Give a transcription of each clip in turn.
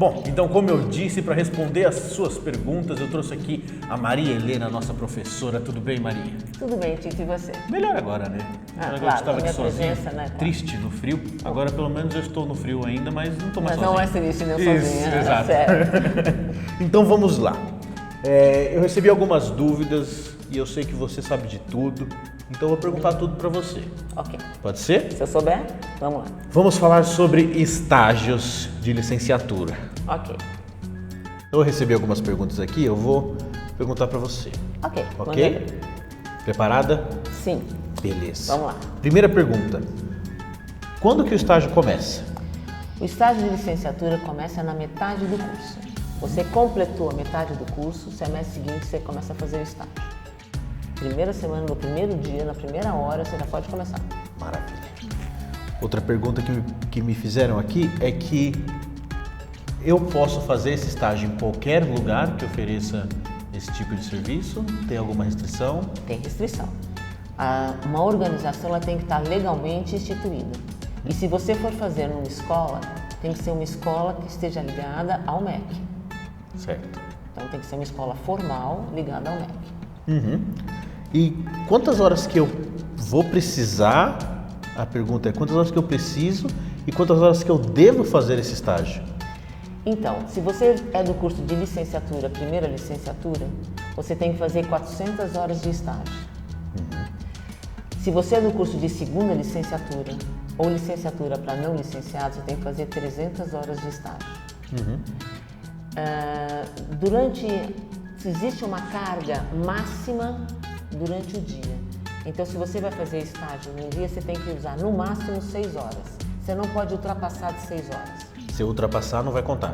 Bom, então como eu disse, para responder as suas perguntas, eu trouxe aqui a Maria Helena, nossa professora. Tudo bem, Maria? Tudo bem, Tito, e você? Melhor agora, né? Claro, eu estava aqui minha sozinho, presença, né? triste, no frio. Agora pelo menos eu estou no frio ainda, mas não estou mais Mas sozinho. não é triste, não Isso, sozinha, né? exato. Sério. Então vamos lá. Eu recebi algumas dúvidas e eu sei que você sabe de tudo, então eu vou perguntar tudo para você. Ok. Pode ser? Se eu souber, vamos lá. Vamos falar sobre estágios de licenciatura. Ok. Eu recebi algumas perguntas aqui, eu vou perguntar para você. Ok. Ok? Manda ver. Preparada? Sim. Beleza. Vamos lá. Primeira pergunta. Quando que o estágio começa? O estágio de licenciatura começa na metade do curso. Você completou a metade do curso, o semestre seguinte você começa a fazer o estágio. Primeira semana, no primeiro dia, na primeira hora, você já pode começar. Maravilha. Outra pergunta que me fizeram aqui é que eu posso fazer esse estágio em qualquer lugar que ofereça esse tipo de serviço? Tem alguma restrição? Tem restrição. Uma organização ela tem que estar legalmente instituída. E se você for fazer numa escola, tem que ser uma escola que esteja ligada ao MEC. Certo. Então tem que ser uma escola formal ligada ao MEC. Uhum. E quantas horas que eu vou precisar? A pergunta é quantas horas que eu preciso e quantas horas que eu devo fazer esse estágio? Então, se você é do curso de licenciatura, primeira licenciatura, você tem que fazer 400 horas de estágio. Se você é do curso de segunda licenciatura ou licenciatura para não licenciados, você tem que fazer 300 horas de estágio. Existe uma carga máxima durante o dia. Então, se você vai fazer estágio num dia, você tem que usar no máximo 6 horas. Você não pode ultrapassar de 6 horas. Se eu ultrapassar, não vai contar.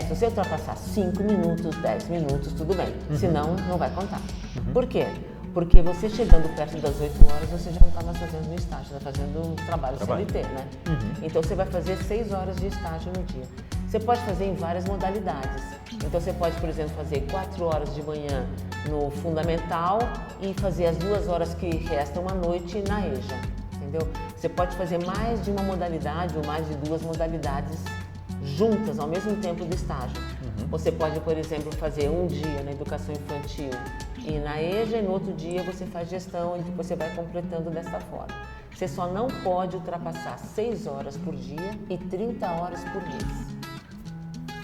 Se você ultrapassar 5 minutos, 10 minutos, tudo bem. Senão, não vai contar. Por quê? Porque você chegando perto das 8 horas, você já não está mais fazendo um estágio, está fazendo um trabalho CLT, né? Então, você vai fazer 6 horas de estágio no dia. Você pode fazer em várias modalidades. Então, você pode, por exemplo, fazer 4 horas de manhã no fundamental e fazer as 2 horas que restam à noite na EJA, entendeu? Você pode fazer mais de uma modalidade ou mais de 2 modalidades juntas ao mesmo tempo do estágio. Você pode, por exemplo, fazer um dia na educação infantil e na EJA e no outro dia você faz gestão e depois você vai completando dessa forma. Você só não pode ultrapassar 6 horas por dia e 30 horas por mês.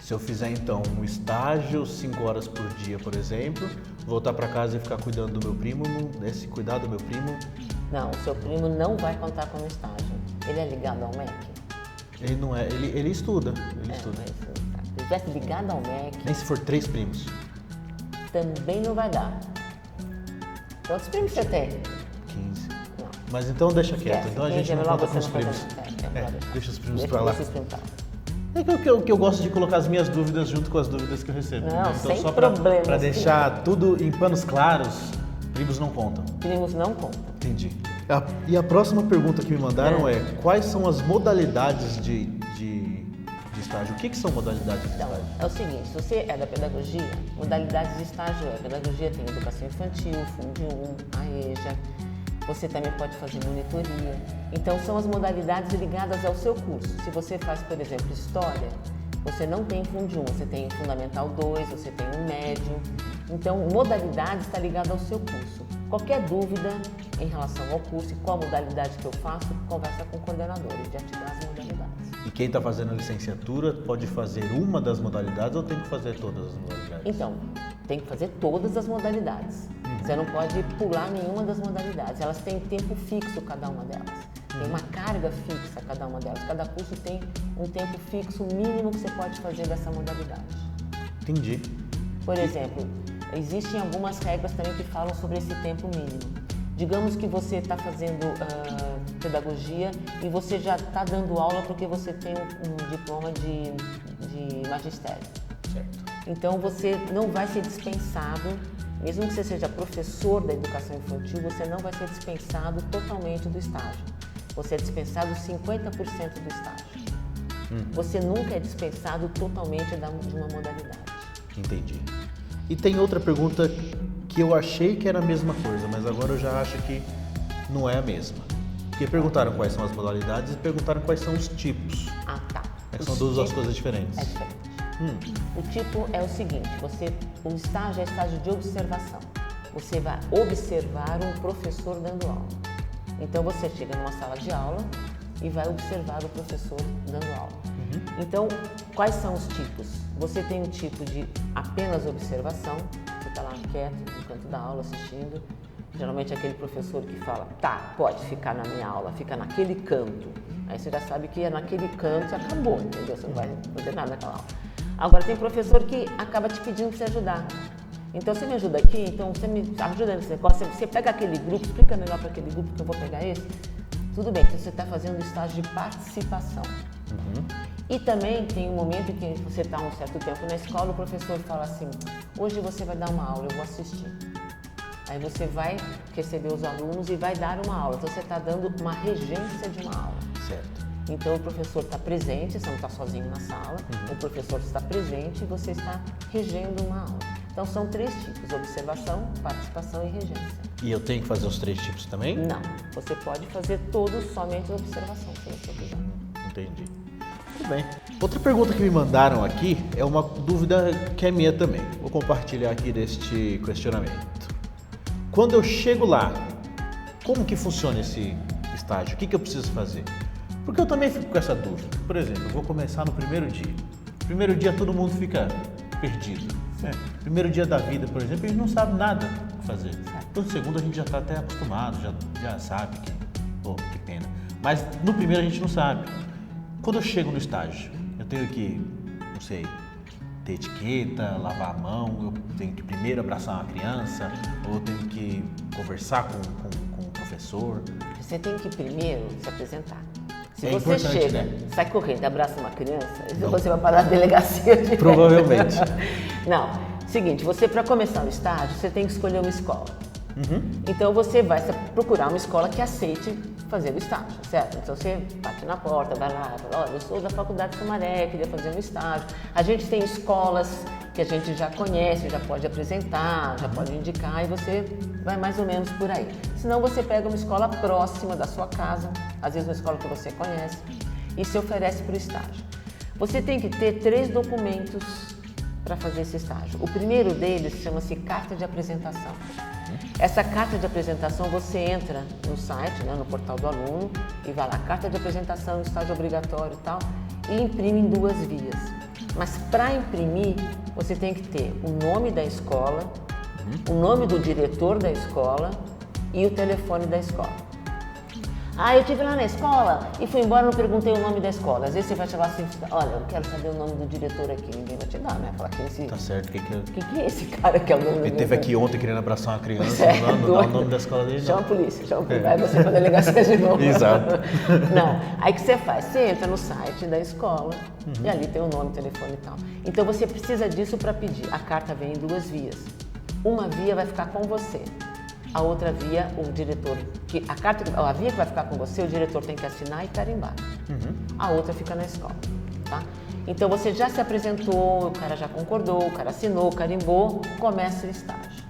Se eu fizer então um estágio 5 horas por dia, por exemplo, voltar para casa e ficar cuidando do meu primo, esse cuidar do meu primo... Não, o seu primo não vai contar como estágio. Ele é ligado ao MEC? Ele não é, ele estuda, estuda. Mas, se estivesse ligado ao MEC, Nem se for 3 primos. também não vai dar. Quantos primos você tem? 15. Não. Mas então deixa quieto, Esquece, então a 15 gente é não melhor conta você com os não fazer- primos. melhor deixar. Deixa os primos Deixa pra lá. vocês tentar. É que eu gosto de colocar as minhas dúvidas junto com as dúvidas que eu recebo. Não, entendeu? Então sem só problemas, pra sim. deixar tudo em panos claros, primos não contam. Primos não contam. Entendi. E a próxima pergunta que me mandaram é quais são as modalidades de estágio? O que são modalidades de Então, estágio? é o seguinte, se você é da pedagogia, modalidades de estágio pedagogia tem educação infantil, Fundo 1, a EJA, você também pode fazer monitoria. Então, são as modalidades ligadas ao seu curso. Se você faz, por exemplo, História, você não tem Fundo 1, você tem Fundamental 2, você tem um médio. Então, modalidade está ligada ao seu curso. Qualquer dúvida em relação ao curso e qual modalidade que eu faço, conversa com o coordenador, ele já te dá as modalidades. E quem está fazendo a licenciatura pode fazer uma das modalidades ou tem que fazer todas as modalidades? Então, tem que fazer todas as modalidades. Você não pode pular nenhuma das modalidades. Elas têm tempo fixo, cada uma delas. Tem uma carga fixa, cada uma delas. Cada curso tem um tempo fixo mínimo que você pode fazer dessa modalidade. Entendi. Por exemplo, existem algumas regras também que falam sobre esse tempo mínimo. Digamos que você está fazendo pedagogia e você já está dando aula porque você tem um diploma de magistério. Certo. Então você não vai ser dispensado, mesmo que você seja professor da educação infantil, você não vai ser dispensado totalmente do estágio. Você é dispensado 50% do estágio. Você nunca é dispensado totalmente de uma modalidade. Entendi. E tem outra pergunta que eu achei que era a mesma coisa, mas agora eu já acho que não é a mesma. Porque perguntaram quais são as modalidades e perguntaram quais são os tipos. Ah, tá. São duas coisas diferentes. É diferente. O tipo é o seguinte, o estágio é estágio de observação. Você vai observar um professor dando aula. Então você chega numa sala de aula e vai observar o professor dando aula. Então, quais são os tipos? Você tem um tipo de apenas observação, você está lá quieto no canto da aula assistindo. Geralmente é aquele professor que fala, tá, pode ficar na minha aula, fica naquele canto. Aí você já sabe que é naquele canto e acabou, entendeu? Você não vai fazer nada naquela aula. Agora tem professor que acaba te pedindo para você ajudar. Então você me ajuda aqui, então você me ajuda nesse negócio, você pega aquele grupo, explica melhor para aquele grupo que eu vou pegar esse. Tudo bem, então você está fazendo um estágio de participação. E também tem um momento em que você está um certo tempo na escola, o professor fala assim, hoje você vai dar uma aula, eu vou assistir. Aí você vai receber os alunos e vai dar uma aula. Então você está dando uma regência de uma aula. Certo. Então o professor está presente, você não está sozinho na sala, o professor está presente e você está regendo uma aula. Então são 3 tipos, observação, participação e regência. E eu tenho que fazer os 3 tipos também? Não, você pode fazer todos somente observação, se você quiser. Entendi. Tudo bem. Outra pergunta que me mandaram aqui é uma dúvida que é minha também. Vou compartilhar aqui deste questionamento. Quando eu chego lá, como que funciona esse estágio? O que eu preciso fazer? Porque eu também fico com essa dúvida. Por exemplo, eu vou começar no primeiro dia. Primeiro dia todo mundo fica perdido. Primeiro dia da vida, por exemplo, a gente não sabe nada o que fazer. Então, no segundo a gente já está até acostumado, já sabe que, que pena. Mas no primeiro a gente não sabe. Quando eu chego no estágio, eu tenho que, não sei, ter etiqueta, lavar a mão, eu tenho que primeiro abraçar uma criança, ou eu tenho que conversar com o professor. Você tem que primeiro se apresentar. Se É você importante, chega, né? sai correndo, abraça uma criança, você vai parar na delegacia de Provavelmente. Não, seguinte, você para começar o estágio, você tem que escolher uma escola. Então você vai procurar uma escola que aceite fazer o estágio, certo? Então você bate na porta, vai lá, fala, olha, eu sou da Faculdade Sumaré, queria fazer um estágio. A gente tem escolas que a gente já conhece, já pode apresentar, já pode indicar e você vai mais ou menos por aí. Senão você pega uma escola próxima da sua casa, às vezes uma escola que você conhece, e se oferece para o estágio. Você tem que ter 3 documentos para fazer esse estágio. O primeiro deles chama-se carta de apresentação. Essa carta de apresentação você entra no site, no portal do aluno, e vai lá, carta de apresentação, estágio obrigatório e tal, e imprime em 2 vias. Mas para imprimir, você tem que ter o nome da escola, o nome do diretor da escola e o telefone da escola. Ah, eu estive lá na escola e fui embora, não perguntei o nome da escola. Às vezes você vai chegar assim, olha, eu quero saber o nome do diretor aqui. Ninguém vai te dar, né? Falar que esse... Tá certo. O que é esse cara que é o nome do Ele diretor? teve aqui ontem querendo abraçar uma criança, É, não dá o nome da escola dele, Chama não. a polícia, vai você pra delegacia de novo. Exato. Não, aí o que você faz? Você entra no site da escola e ali tem o nome, telefone e tal. Então você precisa disso para pedir. A carta vem em 2 vias. Uma via vai ficar com você. A outra via, o diretor, a via que vai ficar com você, o diretor tem que assinar e carimbar. A outra fica na escola, tá? Então você já se apresentou, o cara já concordou, o cara assinou, carimbou, começa o estágio.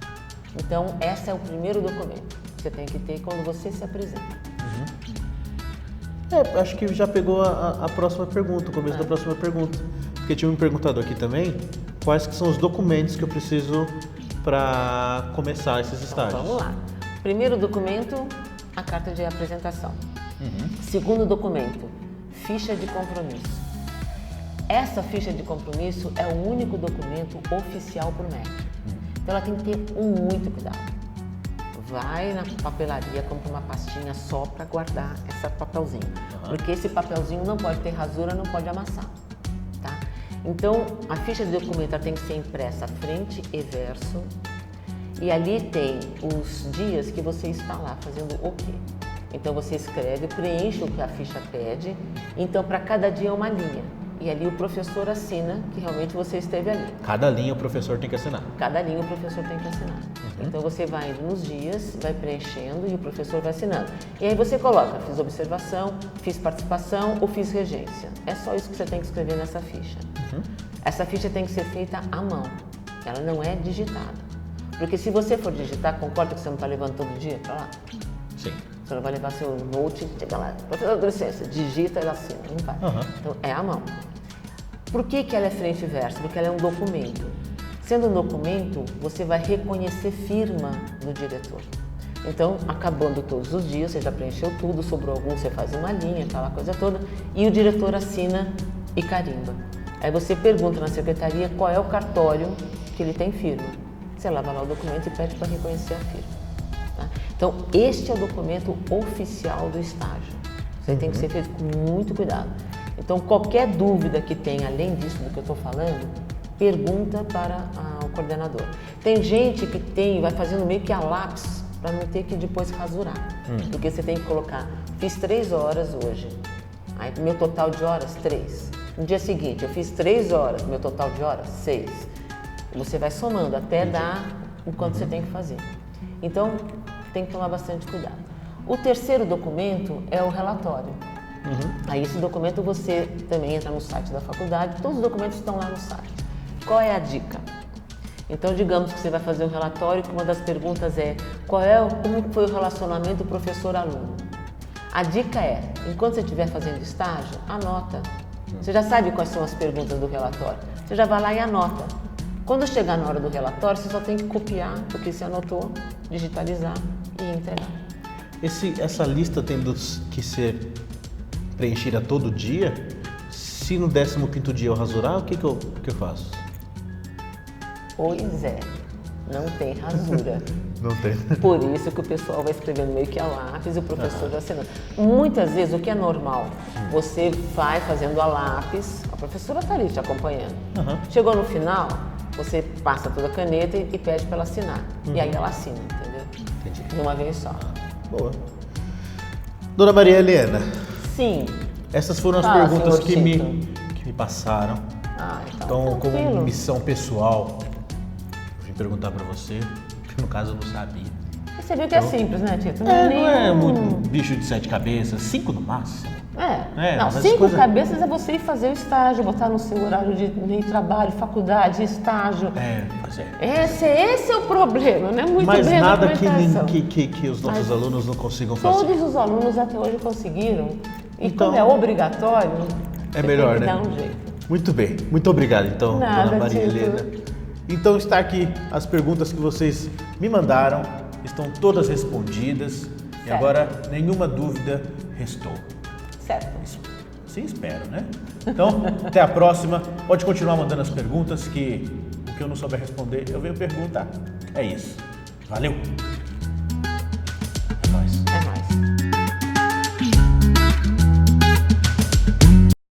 Então esse é o primeiro documento que você tem que ter quando você se apresenta. Acho que já pegou a próxima pergunta, o começo da próxima pergunta. Porque tinha me perguntado aqui também quais que são os documentos que eu preciso para começar esses estágios. Vamos lá. Primeiro documento, a carta de apresentação. Segundo documento, ficha de compromisso. Essa ficha de compromisso é o único documento oficial para o MEC. Então ela tem que ter muito cuidado. Vai na papelaria, compra uma pastinha só para guardar esse papelzinho. Porque esse papelzinho não pode ter rasura, não pode amassar. Tá? Então, a ficha de documento tem que ser impressa frente e verso. E ali tem os dias que você está lá fazendo o quê? Então, você escreve, preenche o que a ficha pede. Então, para cada dia é uma linha. E ali o professor assina que realmente você esteve ali. Cada linha o professor tem que assinar. Cada linha o professor tem que assinar. Então você vai indo nos dias, vai preenchendo e o professor vai assinando. E aí você coloca, fiz observação, fiz participação ou fiz regência. É só isso que você tem que escrever nessa ficha. Essa ficha tem que ser feita à mão. Ela não é digitada. Porque se você for digitar, concorda que você não está levando todo dia para lá? Sim. Você não vai levar seu note, chega lá, professor, com licença, digita e assina, não vai. Então é à mão. Por que ela é frente e verso? Porque ela é um documento. Sendo um documento, você vai reconhecer firma do diretor. Então, acabando todos os dias, você já preencheu tudo, sobrou algum, você faz uma linha, aquela coisa toda, e o diretor assina e carimba. Aí você pergunta na secretaria qual é o cartório que ele tem firma. Você leva lá o documento e pede para reconhecer a firma. Tá? Então, este é o documento oficial do estágio. Você tem que ser feito com muito cuidado. Então, qualquer dúvida que tenha, além disso do que eu estou falando, pergunta para o coordenador. Tem gente que vai fazendo meio que a lápis para não ter que depois rasurar. Porque você tem que colocar, fiz 3 horas hoje, aí meu total de horas, 3. No dia seguinte, eu fiz 3 horas, meu total de horas, 6. Você vai somando até dar o quanto você tem que fazer. Então, tem que tomar bastante cuidado. O terceiro documento é o relatório. Aí esse documento você também entra no site da faculdade, todos os documentos estão lá no site. Qual é a dica? Então, digamos que você vai fazer um relatório que uma das perguntas é como foi o relacionamento professor-aluno. A dica é, enquanto você estiver fazendo estágio, anota. Você já sabe quais são as perguntas do relatório. Você já vai lá e anota. Quando chegar na hora do relatório, você só tem que copiar o que você anotou, digitalizar e entregar. Essa lista tendo que ser preenchida todo dia, se no 15º dia eu rasurar, o que eu faço? Pois é, não tem rasura. Não tem. Por isso que o pessoal vai escrevendo meio que a lápis e o professor vai assinando. Muitas vezes, o que é normal, você vai fazendo a lápis, a professora está ali te acompanhando. Chegou no final, você passa toda a caneta e pede para ela assinar. E aí ela assina, entendeu? Entendi. De uma vez só. Boa. Dona Maria Helena. Sim. Essas foram as perguntas que me passaram. Então, como missão pessoal, eu vim perguntar para você, porque no caso eu não sabia. Você viu que é simples, né, Tito? Não é muito bicho de 7 cabeças, 5 no máximo. Não, 5 cabeças é você ir fazer o estágio, botar no seu horário de trabalho, faculdade, estágio. Pois é. Esse é o problema, né? Muito mas bem nada que os nossos alunos não consigam fazer. Todos os alunos até hoje conseguiram. E então, como é obrigatório, é melhor, tem que né? dar um jeito. Muito bem. Muito obrigado, então, Nada, Dona Maria Helena. Então está aqui as perguntas que vocês me mandaram, estão todas respondidas. Certo. E agora nenhuma dúvida restou. Certo. Sim, espero, né? Então, até a próxima. Pode continuar mandando as perguntas que o que eu não souber responder, eu venho perguntar. É isso. Valeu!